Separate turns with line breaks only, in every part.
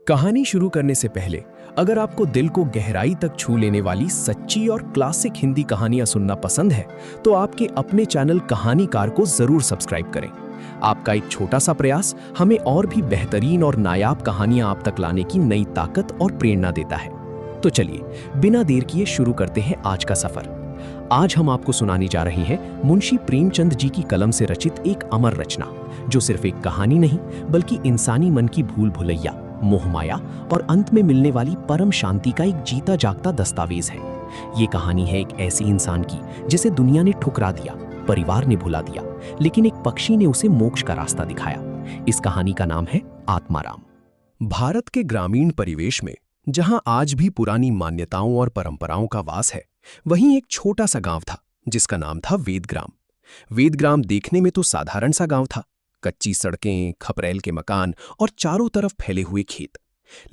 कहानी शुरू करने से पहले अगर आपको दिल को गहराई तक छू लेने वाली सच्ची और क्लासिक हिंदी कहानियां सुनना पसंद है तो आपके अपने चैनल कहानीकार को जरूर सब्सक्राइब करें। आपका एक छोटा सा प्रयास हमें और भी बेहतरीन और नायाब कहानियां आप तक लाने की नई ताकत और प्रेरणा देता है। तो चलिए बिना देर किए शुरू करते हैं आज का सफर। आज हम आपको सुनाने जा रहे हैं मुंशी प्रेमचंद जी की कलम से रचित एक अमर रचना, जो सिर्फ एक कहानी नहीं बल्कि इंसानी मन की भूल भुलैया, मोहमाया और अंत में मिलने वाली परम शांति का एक जीता जागता दस्तावेज है। ये कहानी है एक ऐसे इंसान की जिसे दुनिया ने ठुकरा दिया, परिवार ने भुला दिया, लेकिन एक पक्षी ने उसे मोक्ष का रास्ता दिखाया। इस कहानी का नाम है आत्माराम। भारत के ग्रामीण परिवेश में जहां आज भी पुरानी मान्यताओं और परंपराओं का वास है, वहीं एक छोटा सा गांव था जिसका नाम था वेदग्राम। वेदग्राम देखने में तो साधारण सा गांव था, कच्ची सड़कें, खपरेल के मकान और चारों तरफ फैले हुए खेत।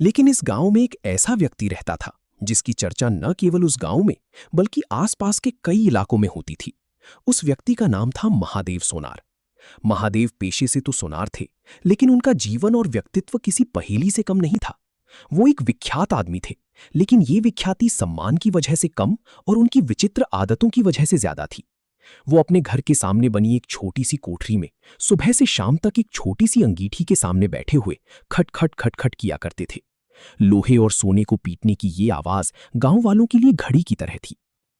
लेकिन इस गांव में एक ऐसा व्यक्ति रहता था जिसकी चर्चा न केवल उस गांव में बल्कि आसपास के कई इलाकों में होती थी। उस व्यक्ति का नाम था महादेव सोनार। महादेव पेशे से तो सोनार थे, लेकिन उनका जीवन और व्यक्तित्व किसी पहेली से कम नहीं था। वो एक विख्यात आदमी थे, लेकिन ये विख्याति सम्मान की वजह से कम और उनकी विचित्र आदतों की वजह से ज्यादा थी। वो अपने घर के सामने बनी एक छोटी सी कोठरी में सुबह से शाम तक एक छोटी सी अंगीठी के सामने बैठे हुए खटखट खटखट किया करते थे। लोहे और सोने को पीटने की ये आवाज गांव वालों के लिए घड़ी की तरह थी।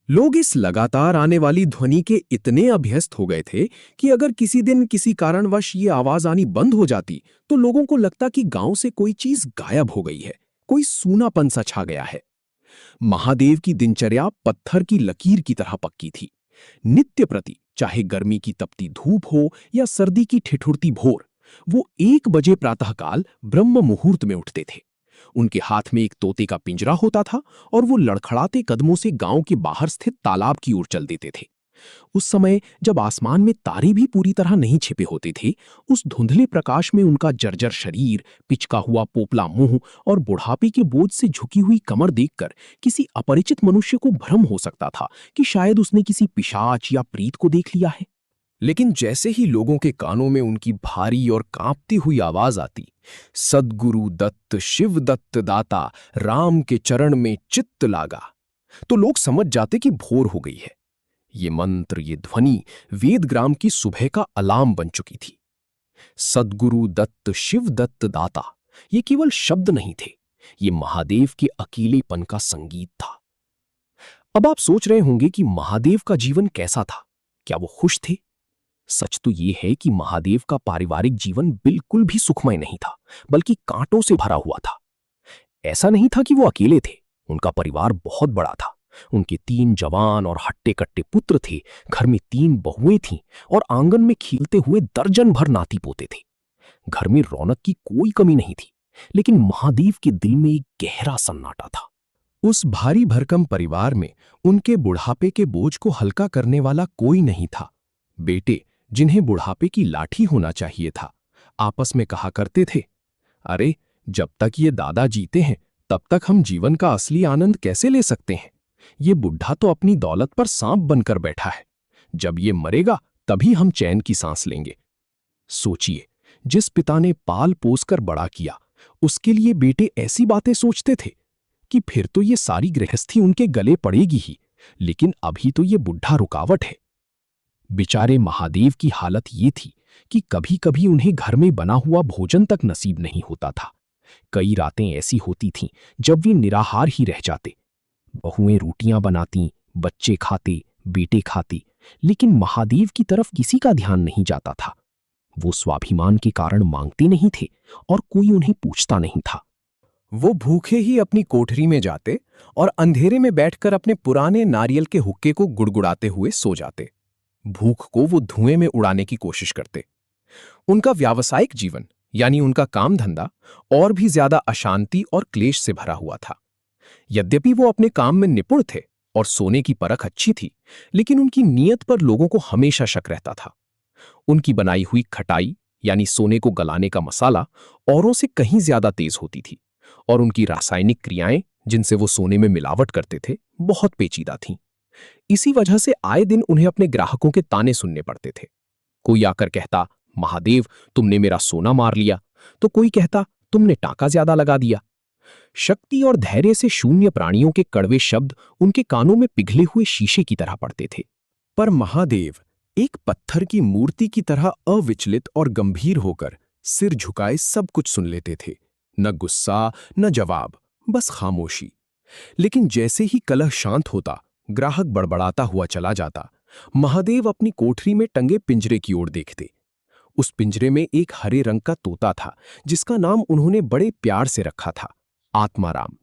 लोग इस लगातार आने वाली ध्वनि के इतने अभ्यस्त हो गए थे कि अगर किसी दिन किसी कारणवश ये आवाज आनी बंद हो जाती तो लोगों को लगता कि गांव से कोई चीज गायब हो गई है, कोई सूनापन सा छा गया है। महादेव की दिनचर्या पत्थर की लकीर की तरह पक्की थी। नित्य प्रति, चाहे गर्मी की तपती धूप हो या सर्दी की ठिठुरती भोर, वो 1 बजे प्रातःकाल ब्रह्म मुहूर्त में उठते थे। उनके हाथ में एक तोते का पिंजरा होता था और वो लड़खड़ाते कदमों से गांव के बाहर स्थित तालाब की ओर चल देते थे। उस समय जब आसमान में तारे भी पूरी तरह नहीं छिपे होते थे, उस धुंधले प्रकाश में उनका जर्जर शरीर, पिचका हुआ पोपला मुंह और बुढ़ापे के बोझ से झुकी हुई कमर देखकर किसी अपरिचित मनुष्य को भ्रम हो सकता था कि शायद उसने किसी पिशाच या प्रीत को देख लिया है। लेकिन जैसे ही लोगों के कानों में उनकी भारी और कांपती हुई आवाज आती, सद्गुरु दत्त शिव दत्त दाता राम के चरण में चित्त लागा, तो लोग समझ जाते कि भोर हो गई है। ये मंत्र, ये ध्वनि वेदग्राम की सुबह का अलार्म बन चुकी थी। सद्गुरु दत्त शिव दत्त दाता, ये केवल शब्द नहीं थे, ये महादेव के अकेलेपन का संगीत था। अब आप सोच रहे होंगे कि महादेव का जीवन कैसा था? क्या वो खुश थे? सच तो ये है कि महादेव का पारिवारिक जीवन बिल्कुल भी सुखमय नहीं था, बल्कि कांटों से भरा हुआ था। ऐसा नहीं था कि वो अकेले थे, उनका परिवार बहुत बड़ा था। उनके 3 जवान और हट्टे-कट्टे पुत्र थे, घर में 3 बहुएं थीं और आंगन में खेलते हुए दर्जन भर नाती पोते थे। घर में रौनक की कोई कमी नहीं थी, लेकिन महादेव के दिल में एक गहरा सन्नाटा था। उस भारी भरकम परिवार में उनके बुढ़ापे के बोझ को हल्का करने वाला कोई नहीं था। बेटे, जिन्हें बुढ़ापे की लाठी होना चाहिए था, आपस में कहा करते थे, अरे जब तक ये दादा जीते हैं तब तक हम जीवन का असली आनंद कैसे ले सकते हैं? ये बुढ़ा तो अपनी दौलत पर सांप बनकर बैठा है, जब ये मरेगा तभी हम चैन की सांस लेंगे। सोचिए, जिस पिता ने पाल पोस कर बड़ा किया, उसके लिए बेटे ऐसी बातें सोचते थे कि फिर तो ये सारी गृहस्थी उनके गले पड़ेगी ही, लेकिन अभी तो ये बुढ़ा रुकावट है। बेचारे महादेव की हालत ये थी कि कभी कभी उन्हें घर में बना हुआ भोजन तक नसीब नहीं होता था। कई रातें ऐसी होती थीं जब वे निराहार ही रह जाते। बहुएं रोटियां बनाती, बच्चे खाते, बेटे खाते, लेकिन महादेव की तरफ किसी का ध्यान नहीं जाता था। वो स्वाभिमान के कारण मांगते नहीं थे और कोई उन्हें पूछता नहीं था। वो भूखे ही अपनी कोठरी में जाते और अंधेरे में बैठकर अपने पुराने नारियल के हुक्के को गुड़गुड़ाते हुए सो जाते। भूख को वो धुएं में उड़ाने की कोशिश करते। उनका व्यावसायिक जीवन, यानी उनका काम धंधा, और भी ज्यादा अशांति और क्लेश से भरा हुआ था। यद्यपि वो अपने काम में निपुण थे और सोने की परख अच्छी थी, लेकिन उनकी नीयत पर लोगों को हमेशा शक रहता था। उनकी बनाई हुई खटाई, यानी सोने को गलाने का मसाला, औरों से कहीं ज्यादा तेज होती थी और उनकी रासायनिक क्रियाएं, जिनसे वो सोने में मिलावट करते थे, बहुत पेचीदा थीं। इसी वजह से आए दिन उन्हें अपने ग्राहकों के ताने सुनने पड़ते थे। कोई आकर कहता, महादेव तुमने मेरा सोना मार लिया, तो कोई कहता, तुमने टाका ज्यादा लगा दिया। शक्ति और धैर्य से शून्य प्राणियों के कड़वे शब्द उनके कानों में पिघले हुए शीशे की तरह पड़ते थे। पर महादेव एक पत्थर की मूर्ति की तरह अविचलित और गंभीर होकर सिर झुकाए सब कुछ सुन लेते थे। न गुस्सा, न जवाब, बस खामोशी। लेकिन जैसे ही कलह शांत होता, ग्राहक बड़बड़ाता हुआ चला जाता, महादेव अपनी कोठरी में टंगे पिंजरे की ओर देखते। उस पिंजरे में एक हरे रंग का तोता था, जिसका नाम उन्होंने बड़े प्यार से रखा था, आत्माराम।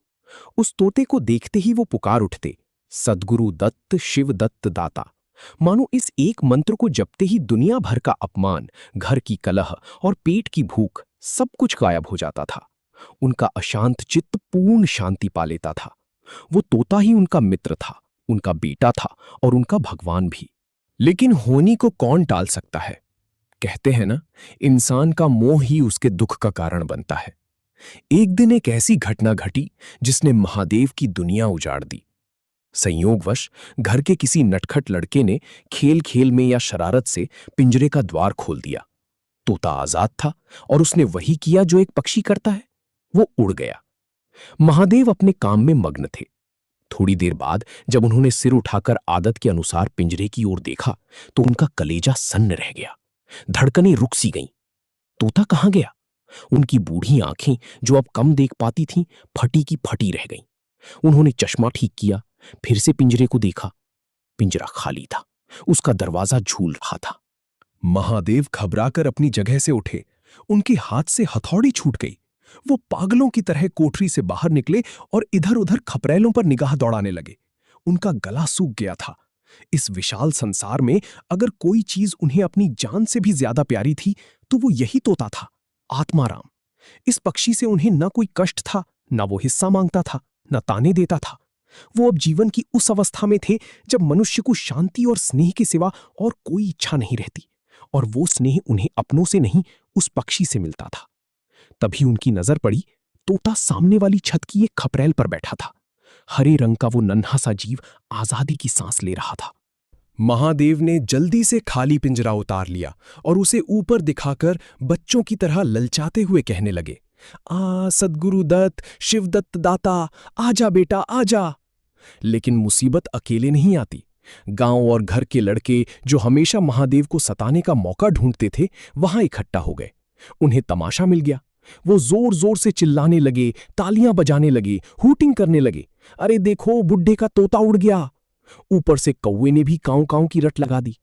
उस तोते को देखते ही वो पुकार उठते, सद्गुरु दत्त, शिव दत्त दाता। मानो इस एक मंत्र को जपते ही दुनिया भर का अपमान, घर की कलह और पेट की भूख सब कुछ गायब हो जाता था। उनका अशांत चित्त पूर्ण शांति पा लेता था। वो तोता ही उनका मित्र था, उनका बेटा था और उनका भगवान भी। लेकिन होनी को कौन टाल सकता है? कहते हैं ना, इंसान का मोह ही उसके दुख का कारण बनता है। एक दिन एक ऐसी घटना घटी जिसने महादेव की दुनिया उजाड़ दी। संयोगवश घर के किसी नटखट लड़के ने खेल खेल में या शरारत से पिंजरे का द्वार खोल दिया। तोता आजाद था और उसने वही किया जो एक पक्षी करता है, वो उड़ गया। महादेव अपने काम में मग्न थे। थोड़ी देर बाद जब उन्होंने सिर उठाकर आदत के अनुसार पिंजरे की ओर देखा तो उनका कलेजा सन्न रह गया, धड़कनें रुक सी गईं। तोता कहाँ गया? उनकी बूढ़ी आंखें जो अब कम देख पाती थीं, फटी की फटी रह गईं। उन्होंने चश्मा ठीक किया, फिर से पिंजरे को देखा। पिंजरा खाली था, उसका दरवाजा झूल रहा था। महादेव घबराकर अपनी जगह से उठे। उनके हाथ से हथौड़ी छूट गई। वो पागलों की तरह कोठरी से बाहर निकले और इधर-उधर खपरेलों पर निगाह दौड़ाने लगे। उनका गला सूख गया था। इस विशाल संसार में अगर कोई चीज उन्हें अपनी जान से भी ज्यादा प्यारी थी तो वो यही तोता था, आत्माराम। इस पक्षी से उन्हें न कोई कष्ट था, न वो हिस्सा मांगता था, न ताने देता था। वो अब जीवन की उस अवस्था में थे जब मनुष्य को शांति और स्नेह के सिवा और कोई इच्छा नहीं रहती, और वो स्नेह उन्हें अपनों से नहीं, उस पक्षी से मिलता था। तभी उनकी नजर पड़ी, तोता सामने वाली छत की एक खपरेल पर बैठा था। हरे रंग का वो नन्हा सा जीव आजादी की सांस ले रहा था। महादेव ने जल्दी से खाली पिंजरा उतार लिया और उसे ऊपर दिखाकर बच्चों की तरह ललचाते हुए कहने लगे, सद्गुरु दत्त, शिव दत्त दाता, आजा बेटा आजा। लेकिन मुसीबत अकेले नहीं आती। गांव और घर के लड़के जो हमेशा महादेव को सताने का मौका ढूंढते थे, वहां इकट्ठा हो गए। उन्हें तमाशा मिल गया। वो जोर जोर से चिल्लाने लगे, तालियां बजाने लगे, हूटिंग करने लगे। अरे देखो, बुड्ढे का तोता उड़ गया। ऊपर से कौवे ने भी काऊ काऊ की रट लगा दी।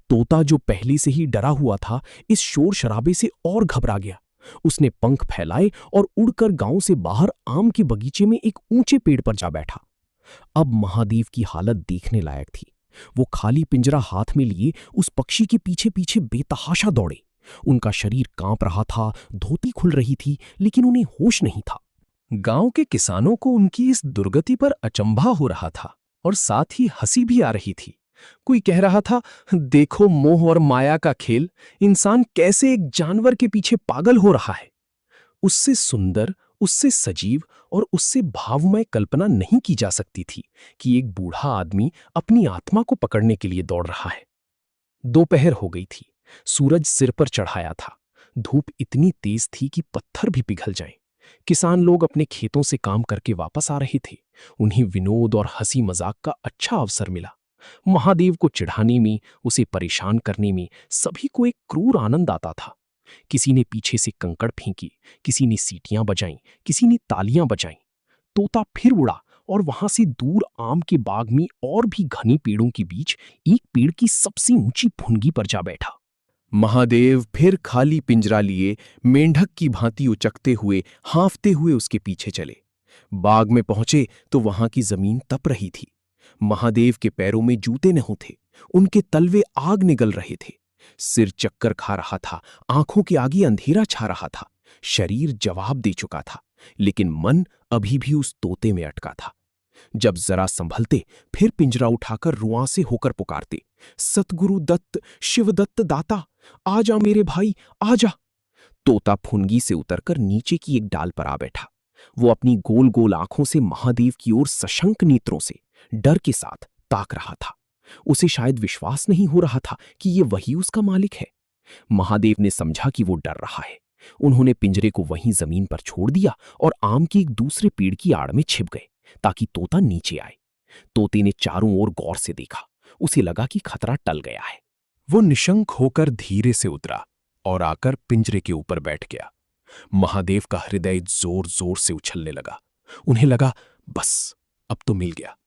तोता जो पहले से ही डरा हुआ था, इस शोर शराबे से और घबरा गया। उसने पंख फैलाए और उड़कर गांव से बाहर आम के बगीचे में एक ऊंचे पेड़ पर जा बैठा। अब महादेव की हालत देखने लायक थी। वो खाली पिंजरा हाथ में लिए उस पक्षी के पीछे पीछे बेतहाशा दौड़े। उनका शरीर कांप रहा था, धोती खुल रही थी, लेकिन उन्हें होश नहीं था। गांव के किसानों को उनकी इस दुर्गति पर अचंभा हो रहा था और साथ ही हंसी भी आ रही थी। कोई कह रहा था, देखो मोह और माया का खेल, इंसान कैसे एक जानवर के पीछे पागल हो रहा है। उससे सुंदर, उससे सजीव और उससे भावमय कल्पना नहीं की जा सकती थी कि एक बूढ़ा आदमी अपनी आत्मा को पकड़ने के लिए दौड़ रहा है। दोपहर हो गई थी। सूरज सिर पर चढ़ाया था। धूप इतनी तेज थी कि पत्थर भी पिघल जाएं। किसान लोग अपने खेतों से काम करके वापस आ रहे थे। उन्हें विनोद और हंसी मजाक का अच्छा अवसर मिला। महादेव को चिढ़ाने में, उसे परेशान करने में सभी को एक क्रूर आनंद आता था। किसी ने पीछे से कंकड़ फेंकी, किसी ने सीटियां बजाईं, किसी ने तालियां बजाईं। तोता फिर उड़ा और वहां से दूर आम के बाग में और भी घने पेड़ों के बीच एक पेड़ की सबसे ऊंची फुनगी पर जा बैठा। महादेव फिर खाली पिंजरा लिए मेंढक की भांति उचकते हुए, हांफते हुए उसके पीछे चले। बाग में पहुंचे तो वहां की जमीन तप रही थी। महादेव के पैरों में जूते नहीं थे, उनके तलवे आग निगल रहे थे। सिर चक्कर खा रहा था, आंखों के आगे अंधेरा छा रहा था। शरीर जवाब दे चुका था, लेकिन मन अभी भी उस तोते में अटका था। जब जरा संभलते, फिर पिंजरा उठाकर रुआंसे होकर पुकारते, सतगुरु दत्त, शिव दत्त दाता, आजा मेरे भाई आजा। तोता फुनगी से उतरकर नीचे की एक डाल पर आ बैठा। वो अपनी गोल गोल आंखों से महादेव की ओर सशंक नेत्रों से डर के साथ ताक रहा था। उसे शायद विश्वास नहीं हो रहा था कि ये वही उसका मालिक है। महादेव ने समझा कि वो डर रहा है, उन्होंने पिंजरे को वहीं जमीन पर छोड़ दिया और आम के एक दूसरे पेड़ की आड़ में छिप गए ताकि तोता नीचे आए। तोते ने चारों ओर गौर से देखा। उसे लगा कि खतरा टल गया है। वो निशंक होकर धीरे से उतरा और आकर पिंजरे के ऊपर बैठ गया। महादेव का हृदय जोर जोर से उछलने लगा। उन्हें लगा, बस अब तो मिल गया।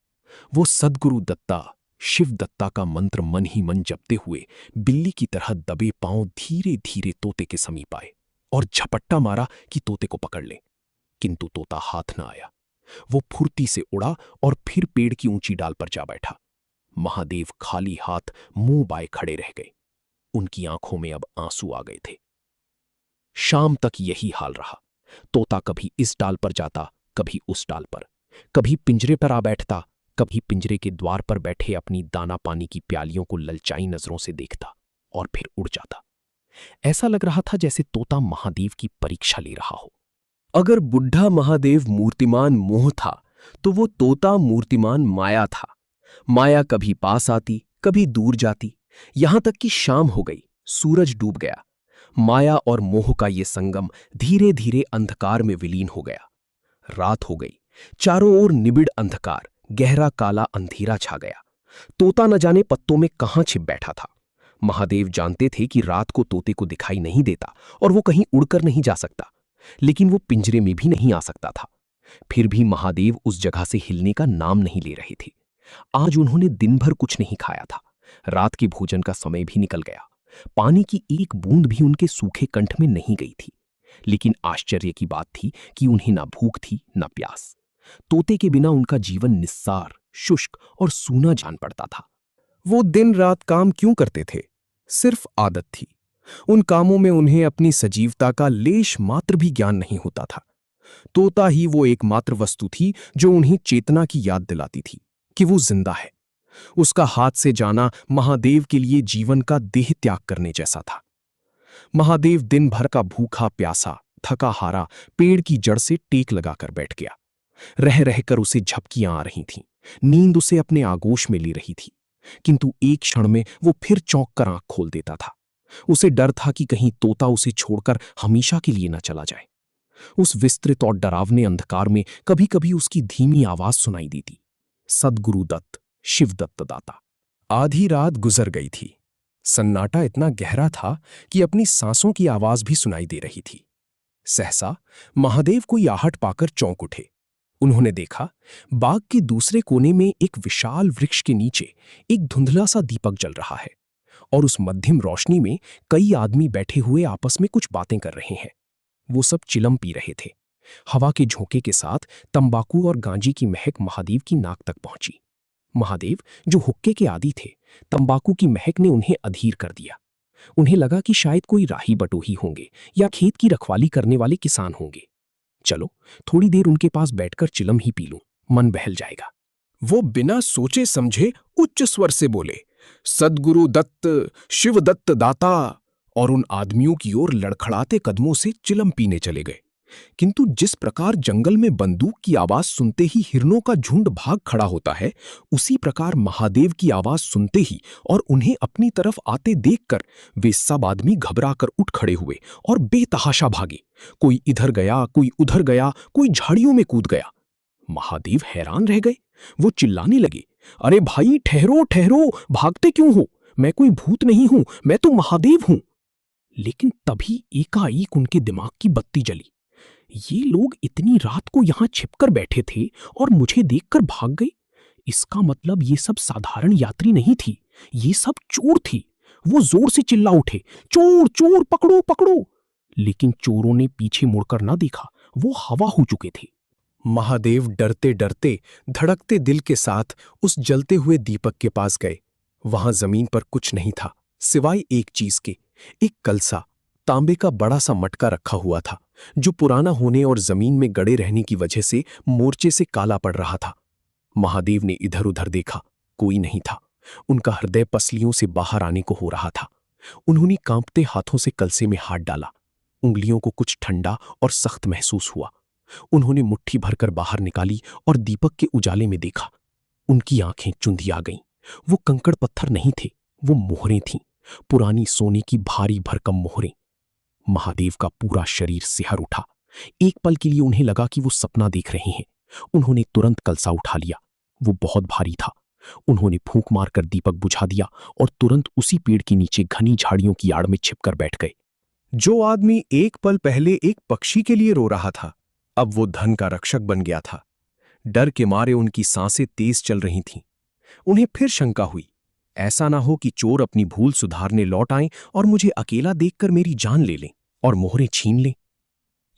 वो सद्गुरु दत्ता, शिव दत्ता का मंत्र मन ही मन जपते हुए बिल्ली की तरह दबे पांव धीरे धीरे तोते के समीप आए और झपट्टा मारा कि तोते को पकड़ ले। किंतु तोता हाथ न आया। वो फुर्ती से उड़ा और फिर पेड़ की ऊंची डाल पर जा बैठा। महादेव खाली हाथ मुंह बाए खड़े रह गए। उनकी आंखों में अब आंसू आ गए थे। शाम तक यही हाल रहा। तोता कभी इस डाल पर जाता, कभी उस डाल पर, कभी पिंजरे पर आ बैठता, कभी पिंजरे के द्वार पर बैठे अपनी दाना पानी की प्यालियों को ललचाई नजरों से देखता और फिर उड़ जाता। ऐसा लग रहा था जैसे तोता महादेव की परीक्षा ले रहा हो। अगर बुढ़ा महादेव मूर्तिमान मोह था तो वो तोता मूर्तिमान माया था। माया कभी पास आती, कभी दूर जाती, यहां तक कि शाम हो गई, सूरज डूब गया। माया और मोह का ये संगम धीरे धीरे अंधकार में विलीन हो गया। रात हो गई। चारों ओर निबिड़ अंधकार, गहरा काला अंधेरा छा गया। तोता न जाने पत्तों में कहां छिप बैठा था। महादेव जानते थे कि रात को तोते को दिखाई नहीं देता और वो कहीं उड़कर नहीं जा सकता, लेकिन वो पिंजरे में भी नहीं आ सकता था। फिर भी महादेव उस जगह से हिलने का नाम नहीं ले रहे थे। आज उन्होंने दिन भर कुछ नहीं खाया था। रात के भोजन का समय भी निकल गया। पानी की एक बूंद भी उनके सूखे कंठ में नहीं गई थी। लेकिन आश्चर्य की बात थी कि उन्हें ना भूख थी ना प्यास। तोते के बिना उनका जीवन निस्सार, शुष्क और सूना जान पड़ता था। वो दिन रात काम क्यों करते थे? सिर्फ आदत थी। उन कामों में उन्हें अपनी सजीवता का लेश मात्र भी ज्ञान नहीं होता था। तोता ही वो एकमात्र वस्तु थी जो उन्हें चेतना की याद दिलाती थी कि वो जिंदा है। उसका हाथ से जाना महादेव के लिए जीवन का देह त्याग करने जैसा था। महादेव दिन भर का भूखा प्यासा, थका हारा पेड़ की जड़ से टेक लगाकर बैठ गया। रह रहकर उसे झपकियां आ रही थीं। नींद उसे अपने आगोश में ले रही थी। किंतु एक क्षण में वो फिर चौंक कर आंख खोल देता था। उसे डर था कि कहीं तोता उसे छोड़कर हमेशा के लिए न चला जाए। उस विस्तृत और डरावने अंधकार में कभी कभी उसकी धीमी आवाज सुनाई देती, सद्गुरु दत्त, शिव दत्त दाता। आधी रात गुजर गई थी। सन्नाटा इतना गहरा था कि अपनी सांसों की आवाज भी सुनाई दे रही थी। सहसा महादेव कोई आहट पाकर चौंक उठे। उन्होंने देखा, बाग के दूसरे कोने में एक विशाल वृक्ष के नीचे एक धुंधला सा दीपक जल रहा है और उस मध्यम रोशनी में कई आदमी बैठे हुए आपस में कुछ बातें कर रहे हैं। वो सब चिलम पी रहे थे। हवा के झोंके के साथ तंबाकू और गांजे की महक महादेव की नाक तक पहुंची। महादेव, जो हुक्के के आदी थे, तंबाकू की महक ने उन्हें अधीर कर दिया। उन्हें लगा कि शायद कोई राही बटोही होंगे या खेत की रखवाली करने वाले किसान होंगे। चलो थोड़ी देर उनके पास बैठकर चिलम ही पी लूं, मन बहल जाएगा। वो बिना सोचे समझे उच्च स्वर से बोले, सद्गुरु दत्त, शिव दत्त दाता, और उन आदमियों की ओर लड़खड़ाते कदमों से चिलम पीने चले गए। किंतु जिस प्रकार जंगल में बंदूक की आवाज सुनते ही हिरणों का झुंड भाग खड़ा होता है, उसी प्रकार महादेव की आवाज सुनते ही और उन्हें अपनी तरफ आते देखकर वे सब आदमी घबराकर उठ खड़े हुए और बेतहाशा भागे। कोई इधर गया, कोई उधर गया, कोई झाड़ियों में कूद गया। महादेव हैरान रह गए। वो चिल्लाने लगे, अरे भाई ठहरो ठहरो, भागते क्यों हो? मैं कोई भूत नहीं हूं, मैं तो महादेव हूं। लेकिन तभी एकाएक उनके दिमाग की बत्ती जली। ये लोग इतनी रात को यहां छिपकर बैठे थे और मुझे देखकर भाग गए। इसका मतलब ये सब साधारण यात्री नहीं थी, ये सब चोर थी। वो जोर से चिल्ला उठे, चोर चोर, पकड़ो पकड़ो। लेकिन चोरों ने पीछे मुड़कर ना देखा, वो हवा हो चुके थे। महादेव डरते डरते, धड़कते दिल के साथ उस जलते हुए दीपक के पास गए। वहां जमीन पर कुछ नहीं था सिवाय एक चीज के, एक कलसा, तांबे का बड़ा सा मटका रखा हुआ था, जो पुराना होने और जमीन में गड़े रहने की वजह से मोर्चे से काला पड़ रहा था। महादेव ने इधर उधर देखा, कोई नहीं था। उनका हृदय पसलियों से बाहर आने को हो रहा था। उन्होंने कांपते हाथों से कलसे में हाथ डाला। उंगलियों को कुछ ठंडा और सख्त महसूस हुआ। उन्होंने मुट्ठी भरकर बाहर निकाली और दीपक के उजाले में देखा। उनकी आंखें चुंधिया गईं। वो कंकड़ पत्थर नहीं थे, वो मोहरें थीं, पुरानी सोने की भारी भरकम मोहरें। महादेव का पूरा शरीर सिहर उठा। एक पल के लिए उन्हें लगा कि वो सपना देख रहे हैं। उन्होंने तुरंत कलसा उठा लिया। वो बहुत भारी था। उन्होंने फूंक मारकर दीपक बुझा दिया और तुरंत उसी पेड़ के नीचे घनी झाड़ियों की आड़ में छिपकर बैठ गए। जो आदमी एक पल पहले एक पक्षी के लिए रो रहा था, अब वो धन का रक्षक बन गया था। डर के मारे उनकी सांसें तेज चल रही थीं। उन्हें फिर शंका हुई, ऐसा ना हो कि चोर अपनी भूल सुधारने लौट आएं और मुझे अकेला देखकर मेरी जान ले लें और मोहरें छीन लें।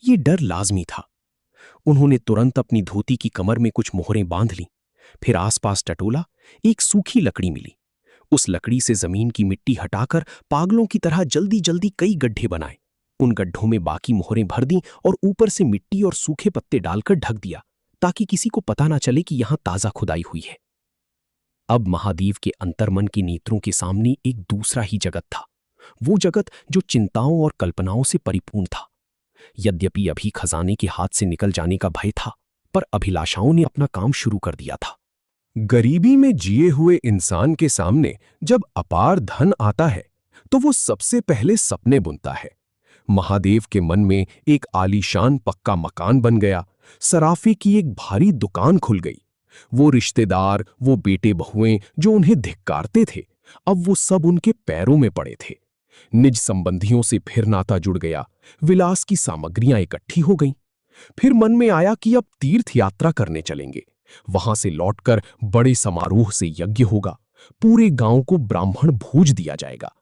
ये डर लाजमी था। उन्होंने तुरंत अपनी धोती की कमर में कुछ मोहरें बांध लीं। फिर आसपास टटोला। एक सूखी लकड़ी मिली। उस लकड़ी से जमीन की मिट्टी हटाकर पागलों की तरह जल्दी जल्दी कई गड्ढे बनाए। उन गड्ढों में बाकी मोहरें भर दी और ऊपर से मिट्टी और सूखे पत्ते डालकर ढक दिया, ताकि किसी को पता ना चले कि यहां ताजा खुदाई हुई है। अब महादेव के अंतर्मन की नेत्रों के सामने एक दूसरा ही जगत था। वो जगत जो चिंताओं और कल्पनाओं से परिपूर्ण था। यद्यपि अभी खजाने के हाथ से निकल जाने का भय था, पर अभिलाषाओं ने अपना काम शुरू कर दिया था। गरीबी में जिए हुए इंसान के सामने जब अपार धन आता है, तो वो सबसे पहले सपने बुनता है। महादेव के मन में एक आलीशान पक्का मकान बन गया। सराफे की एक भारी दुकान खुल गई। वो रिश्तेदार, वो बेटे बहुएं जो उन्हें धिक्कारते थे, अब वो सब उनके पैरों में पड़े थे। निज संबंधियों से फिर नाता जुड़ गया। विलास की सामग्रियां इकट्ठी हो गईं। फिर मन में आया कि अब तीर्थ यात्रा करने चलेंगे। वहां से लौटकर बड़े समारोह से यज्ञ होगा। पूरे गांव को ब्राह्मण भोज दिया जाएगा।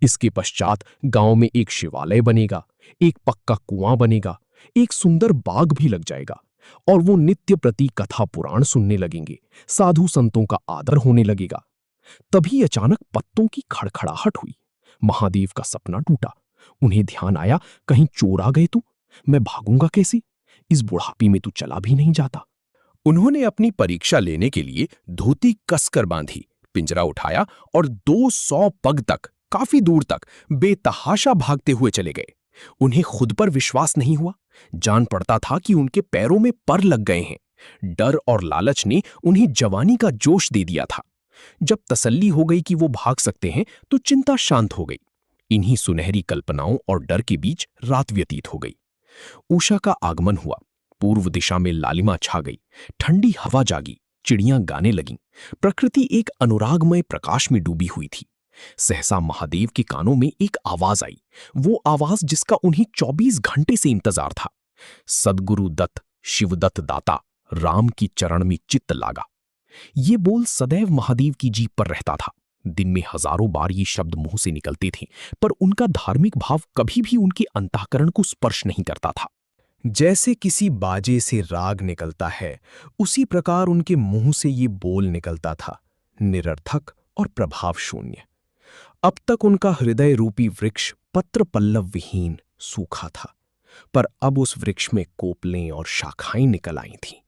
इसके पश्चात गांव में एक शिवालय बनेगा, एक पक्का कुआं बनेगा, एक सुंदर बाग भी लग जाएगा और वो नित्य प्रति कथा पुराण सुनने लगेंगे। साधु संतों का आदर होने लगेगा। तभी अचानक पत्तों की खड़खड़ाहट हुई। महादेव का सपना टूटा। उन्हें ध्यान आया, कहीं चोर आ गए तो मैं भागूंगा कैसे? इस बुढ़ापे में तो चला भी नहीं जाता। उन्होंने अपनी परीक्षा लेने के लिए धोती कसकर बांधी, पिंजरा उठाया और 200 पग तक, काफी दूर तक बेतहाशा भागते हुए चले गए। उन्हें खुद पर विश्वास नहीं हुआ। जान पड़ता था कि उनके पैरों में पर लग गए हैं। डर और लालच ने उन्हें जवानी का जोश दे दिया था। जब तसल्ली हो गई कि वो भाग सकते हैं, तो चिंता शांत हो गई। इन्हीं सुनहरी कल्पनाओं और डर के बीच रात व्यतीत हो गई। उषा का आगमन हुआ। पूर्व दिशा में लालिमा छा गई। ठंडी हवा जागी। चिड़ियां गाने लगीं। प्रकृति एक अनुरागमय प्रकाश में डूबी हुई थी। सहसा महादेव के कानों में एक आवाज आई, वो आवाज जिसका उन्हें 24 घंटे से इंतजार था। सद्गुरु दत्त, शिवदत्त दाता, राम की चरण में चित्त लागा। ये बोल सदैव महादेव की जीभ पर रहता था। दिन में हजारों बार ये शब्द मुंह से निकलते थे, पर उनका धार्मिक भाव कभी भी उनके अंतःकरण को स्पर्श नहीं करता था। जैसे किसी बाजे से राग निकलता है, उसी प्रकार उनके मुंह से ये बोल निकलता था, निरर्थक और प्रभाव शून्य। अब तक उनका हृदय रूपी वृक्ष पत्र पल्लव विहीन सूखा था, पर अब उस वृक्ष में कोपलें और शाखाएं निकल आई थीं।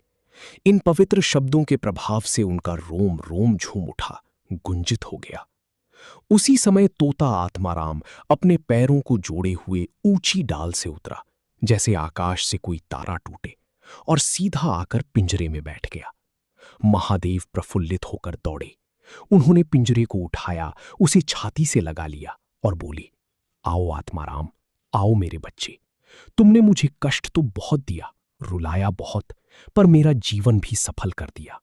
इन पवित्र शब्दों के प्रभाव से उनका रोम रोम झूम उठा, गुंजित हो गया। उसी समय तोता आत्माराम अपने पैरों को जोड़े हुए ऊंची डाल से उतरा, जैसे आकाश से कोई तारा टूटे, और सीधा आकर पिंजरे में बैठ गया। महादेव प्रफुल्लित होकर दौड़े। उन्होंने पिंजरे को उठाया, उसे छाती से लगा लिया और बोले, आओ आत्माराम, आओ मेरे बच्चे। तुमने मुझे कष्ट तो बहुत दिया, रुलाया बहुत, पर मेरा जीवन भी सफल कर दिया।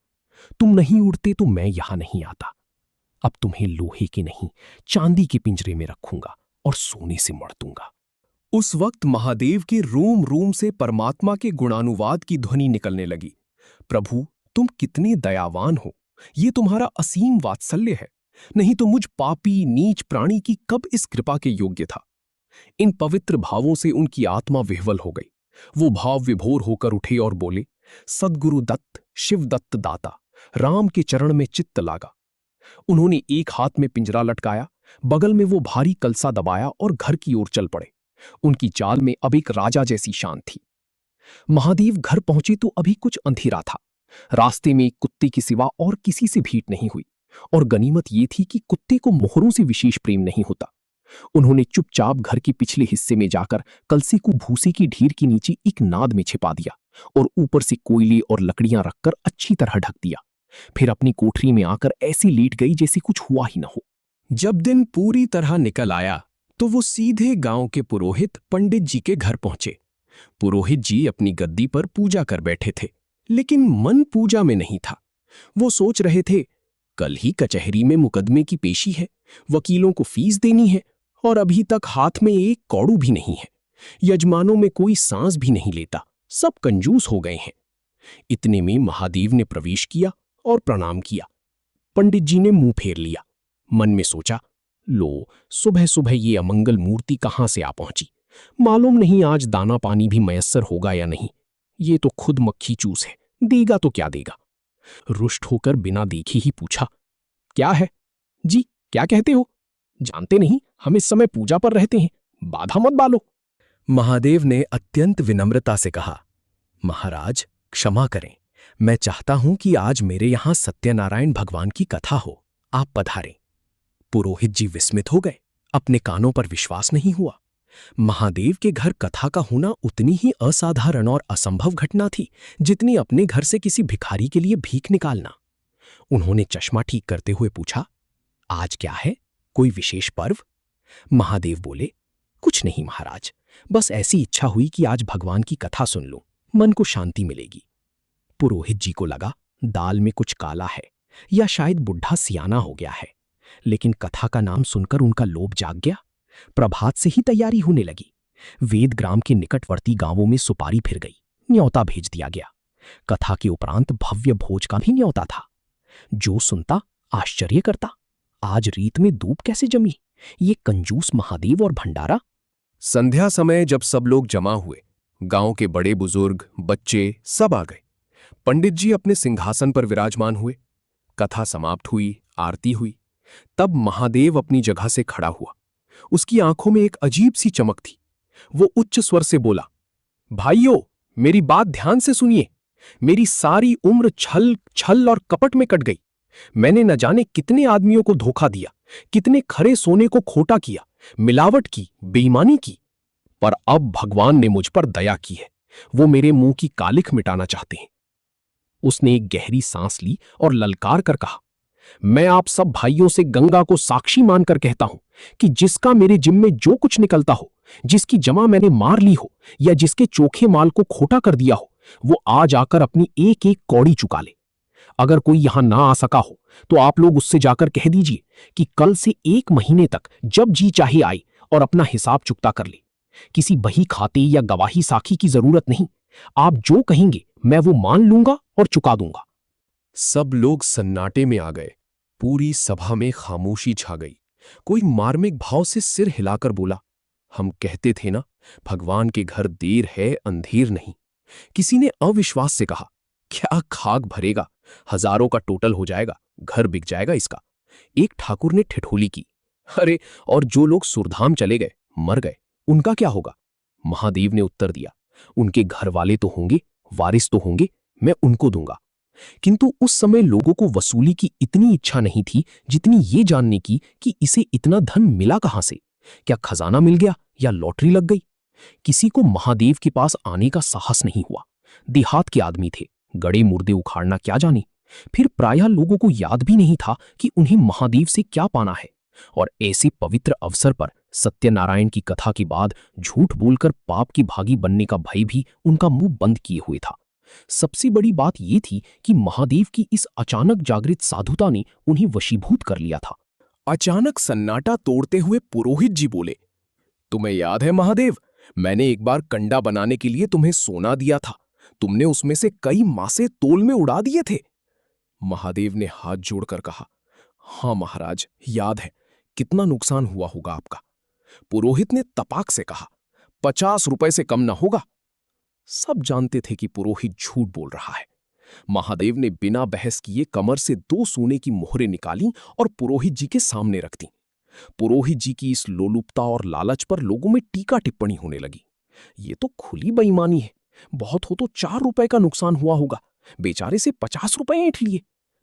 तुम नहीं उड़ते तो मैं यहां नहीं आता। अब तुम्हें लोहे के नहीं, चांदी के पिंजरे में रखूंगा और सोने से मढ़ दूंगा। उस वक्त महादेव के रोम रोम से परमात्मा के गुणानुवाद की ध्वनि निकलने लगी। प्रभु, तुम कितने दयावान हो, ये तुम्हारा असीम वात्सल्य है। नहीं तो मुझ पापी नीच प्राणी की कब इस कृपा के योग्य था। इन पवित्र भावों से उनकी आत्मा विह्वल हो गई। वो भाव विभोर होकर उठे और बोले, सद्गुरु दत्त, शिव दत्त दाता, राम के चरण में चित्त लागा। उन्होंने एक हाथ में पिंजरा लटकाया, बगल में वो भारी कलसा दबाया और घर की ओर चल पड़े। उनकी चाल में अब एक राजा जैसी शान थी। महादेव घर पहुंचे तो अभी कुछ अंधेरा था। रास्ते में एक कुत्ते के सिवा और किसी से भेंट नहीं हुई, और गनीमत ये थी कि कुत्ते को मोहरों से विशेष प्रेम नहीं होता। उन्होंने चुपचाप घर के पिछले हिस्से में जाकर कलसे को भूसे की ढेर के नीचे एक नाद में छिपा दिया और ऊपर से कोयले और लकड़ियां रखकर अच्छी तरह ढक दिया। फिर अपनी कोठरी में आकर ऐसी लेट गई जैसे कुछ हुआ ही न हो। जब दिन पूरी तरह निकल आया तो वो सीधे गांव के पुरोहित पंडित जी के घर पहुंचे। पुरोहित जी अपनी गद्दी पर पूजा कर बैठे थे, लेकिन मन पूजा में नहीं था। वो सोच रहे थे, कल ही कचहरी में मुकदमे की पेशी है, वकीलों को फीस देनी है और अभी तक हाथ में एक कौड़ू भी नहीं है। यजमानों में कोई सांस भी नहीं लेता, सब कंजूस हो गए हैं। इतने में महादेव ने प्रवेश किया और प्रणाम किया। पंडित जी ने मुंह फेर लिया। मन में सोचा, लो, सुबह सुबह ये अमंगल मूर्ति कहां से आ पहुंची। मालूम नहीं आज दाना पानी भी मयस्सर होगा या नहीं। ये तो खुद मक्खी चूस है, देगा तो क्या देगा। रुष्ट होकर बिना देखे ही पूछा, क्या है जी, क्या कहते हो? जानते नहीं हम इस समय पूजा पर रहते हैं, बाधा मत डालो। महादेव ने अत्यंत विनम्रता से कहा, महाराज क्षमा करें, मैं चाहता हूं कि आज मेरे यहां सत्यनारायण भगवान की कथा हो, आप पधारें। पुरोहित जी विस्मित हो गए, अपने कानों पर विश्वास नहीं हुआ। महादेव के घर कथा का होना उतनी ही असाधारण और असंभव घटना थी जितनी अपने घर से किसी भिखारी के लिए भीख निकालना। उन्होंने चश्मा ठीक करते हुए पूछा, आज क्या है, कोई विशेष पर्व? महादेव बोले, कुछ नहीं महाराज, बस ऐसी इच्छा हुई कि आज भगवान की कथा सुन लूं, मन को शांति मिलेगी। पुरोहित जी को लगा दाल में कुछ काला है या शायद बुढ़ा सियाना हो गया है, लेकिन कथा का नाम सुनकर उनका लोभ जाग गया। प्रभात से ही तैयारी होने लगी। वेद ग्राम के निकटवर्ती गांवों में सुपारी फिर गई, न्योता भेज दिया गया। कथा के उपरांत भव्य भोज का भी न्योता था। जो सुनता आश्चर्य करता, आज रीत में दूब कैसे जमी, ये कंजूस महादेव और भंडारा। संध्या समय जब सब लोग जमा हुए, गांव के बड़े बुजुर्ग, बच्चे सब आ गए। पंडित जी अपने सिंहासन पर विराजमान हुए। कथा समाप्त हुई, आरती हुई। तब महादेव अपनी जगह से खड़ा हुआ। उसकी आंखों में एक अजीब सी चमक थी। वो उच्च स्वर से बोला, भाइयों, मेरी बात ध्यान से सुनिए। मेरी सारी उम्र छल छल और कपट में कट गई। मैंने न जाने कितने आदमियों को धोखा दिया, कितने खरे सोने को खोटा किया, मिलावट की, बेईमानी की। पर अब भगवान ने मुझ पर दया की है। वो मेरे मुंह की कालिख मिटाना चाहते हैं। उसने एक गहरी सांस ली और ललकार कर कहा, मैं आप सब भाइयों से गंगा को साक्षी मानकर कहता हूं कि जिसका मेरे जिम में जो कुछ निकलता हो, जिसकी जमा मैंने मार ली हो या जिसके चोखे माल को खोटा कर दिया हो, वो आज आकर अपनी एक एक कौड़ी चुका ले। अगर कोई यहां ना आ सका हो तो आप लोग उससे जाकर कह दीजिए कि कल से 1 महीने तक जब जी चाहे आए और अपना हिसाब चुकता कर ले। किसी बही खाते या गवाही साखी की जरूरत नहीं। आप जो कहेंगे मैं वो मान लूंगा और चुका दूंगा। सब लोग सन्नाटे में आ गए। पूरी सभा में खामोशी छा गई। कोई मार्मिक भाव से सिर हिलाकर बोला, हम कहते थे ना, भगवान के घर देर है अंधेर नहीं। किसी ने अविश्वास से कहा, क्या खाक भरेगा, हजारों का टोटल हो जाएगा, घर बिक जाएगा इसका। एक ठाकुर ने ठिठोली की, अरे और जो लोग सुरधाम चले गए, मर गए, उनका क्या होगा? महादेव ने उत्तर दिया, उनके घर वाले तो होंगे, वारिस तो होंगे, मैं उनको दूंगा। किंतु उस समय लोगों को वसूली की इतनी इच्छा नहीं थी जितनी ये जानने की कि इसे इतना धन मिला कहां से। क्या खजाना मिल गया या लॉटरी लग गई? किसी को महादेव के पास आने का साहस नहीं हुआ। देहात के आदमी थे, गड़े मुर्दे उखाड़ना क्या जाने। फिर प्रायः लोगों को याद भी नहीं था कि उन्हें महादेव से क्या पाना है। और ऐसे पवित्र अवसर पर सत्यनारायण की कथा के बाद झूठ बोलकर पाप की भागी बनने का भय भी उनका मुंह बंद किए हुए था। सबसे बड़ी बात यह थी कि महादेव की इस अचानक जागृत साधुता ने उन्हें वशीभूत कर लिया था। अचानक सन्नाटा तोड़ते हुए पुरोहित जी बोले, तुम्हें याद है महादेव, मैंने एक बार कंडा बनाने के लिए तुम्हें सोना दिया था। तुमने उसमें से कई मासे तोल में उड़ा दिए थे। महादेव ने हाथ जोड़कर कहा, हां महाराज, याद है। कितना नुकसान हुआ होगा आपका? पुरोहित ने तपाक से कहा, 50 रुपए से कम ना होगा। सब जानते थे कि पुरोहित झूठ बोल रहा है। महादेव ने बिना बहस किए कमर से 2 सोने की मोहरें निकाली और पुरोहित जी के सामने रख दी। पुरोहित जी की इस लोलुपता और लालच पर लोगों में टीका टिप्पणी होने लगी। ये तो खुली बेईमानी है। बहुत हो तो 4 रुपए का नुकसान हुआ होगा, बेचारे से 50 रुपए ऐंठ लिए।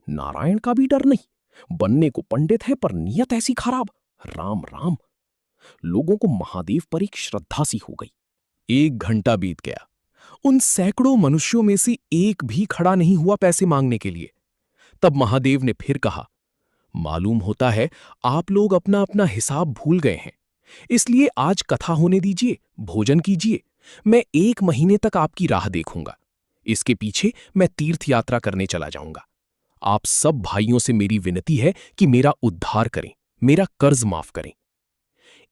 नारायण का भी डर नहीं, बनने को पंडित है पर नियत ऐसी खराब। राम राम। लोगों को महादेव पर एक श्रद्धा सी हो गई। 1 घंटा बीत गया। उन सैकड़ों मनुष्यों में से एक भी खड़ा नहीं हुआ पैसे मांगने के लिए। तब महादेव ने फिर कहा, मालूम होता है आप लोग अपना अपना हिसाब भूल गए हैं। इसलिए आज कथा होने दीजिए, भोजन कीजिए। मैं 1 महीने तक आपकी राह देखूंगा। इसके पीछे मैं तीर्थ यात्रा करने चला जाऊंगा। आप सब भाइयों से मेरी विनती है कि मेरा उद्धार करें, मेरा कर्ज माफ करें।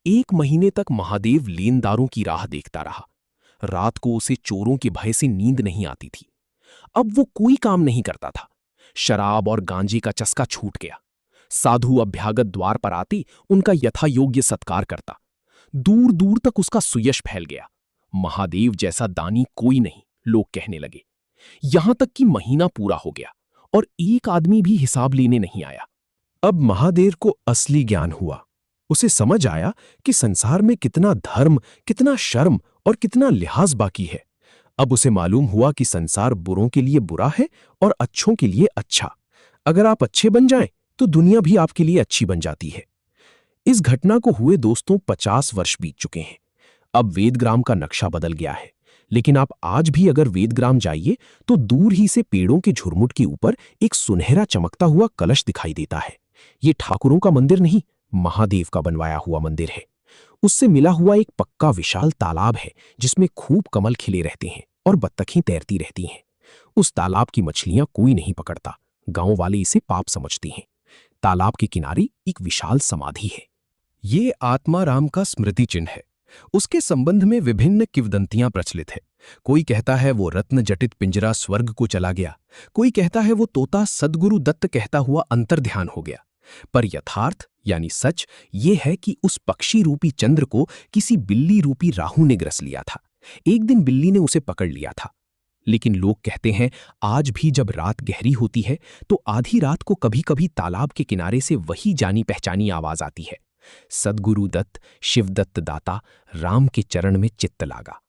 1 महीने तक महादेव लेनदारों की राह देखता रहा। रात को उसे चोरों के भय से नींद नहीं आती थी। अब वो कोई काम नहीं करता था। शराब और गांजे का चस्का छूट गया। साधु अभ्यागत द्वार पर आते उनका यथायोग्य सत्कार करता। दूर दूर तक उसका सुयश फैल गया। महादेव जैसा दानी कोई नहीं, लोग कहने लगे। यहां तक कि महीना पूरा हो गया और एक आदमी भी हिसाब लेने नहीं आया। अब महादेव को असली ज्ञान हुआ। उसे समझ आया कि संसार में कितना धर्म, कितना शर्म और कितना लिहाज बाकी है। अब उसे मालूम हुआ कि संसार बुरों के लिए बुरा है और अच्छों के लिए अच्छा। अगर आप अच्छे बन जाएं, तो दुनिया भी आपके लिए अच्छी बन जाती है। इस घटना को हुए दोस्तों 50 वर्ष बीत चुके हैं। अब वेदग्राम का नक्शा बदल गया है, लेकिन आप आज भी अगर वेदग्राम जाइए तो दूर ही से पेड़ों के झुरमुट के ऊपर एक सुनहरा चमकता हुआ कलश दिखाई देता है। ये ठाकुरों का मंदिर नहीं, महादेव का बनवाया हुआ मंदिर है। उससे मिला हुआ एक पक्का विशाल तालाब है जिसमें खूब कमल खिले रहते हैं और बत्तखें तैरती रहती हैं। उस तालाब की मछलियां कोई नहीं पकड़ता, गांव वाले इसे पाप समझते हैं। तालाब के किनारे एक विशाल समाधि है। ये आत्माराम का स्मृति चिन्ह है। उसके संबंध में विभिन्न किंवदंतियां प्रचलित है। कोई कहता है वो रत्न जटित पिंजरा स्वर्ग को चला गया, कोई कहता है वो तोता सद्गुरु दत्त कहता हुआ अंतर्ध्यान हो गया। पर यथार्थ यानी सच ये है कि उस पक्षी रूपी चंद्र को किसी बिल्ली रूपी राहु ने ग्रस लिया था। एक दिन बिल्ली ने उसे पकड़ लिया था। लेकिन लोग कहते हैं आज भी जब रात गहरी होती है तो आधी रात को कभी कभी तालाब के किनारे से वही जानी पहचानी आवाज आती है, सद्गुरु दत्त, शिवदत्त दाता, राम के चरण में चित्त लागा।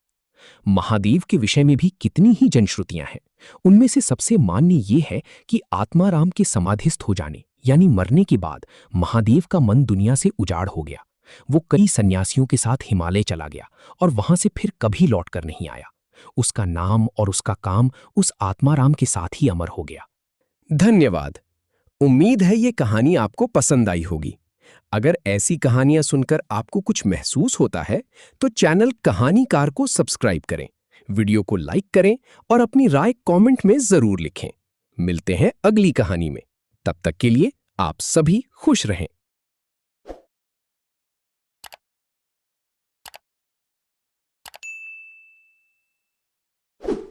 महादेव के विषय में भी कितनी ही जनश्रुतियां हैं। उनमें से सबसे मान्य ये है कि आत्माराम के समाधिस्थ हो जाने यानी मरने के बाद महादेव का मन दुनिया से उजाड़ हो गया। वो कई सन्यासियों के साथ हिमालय चला गया और वहां से फिर कभी लौटकर नहीं आया। उसका नाम और उसका काम उस आत्माराम के साथ ही अमर हो गया। धन्यवाद। उम्मीद है ये कहानी आपको पसंद आई होगी। अगर ऐसी कहानियां सुनकर आपको कुछ महसूस होता है तो चैनल कहानीकार को सब्सक्राइब करें, वीडियो को लाइक करें और अपनी राय कमेंट में जरूर लिखें। मिलते हैं अगली कहानी में। तब तक के लिए आप सभी खुश रहें।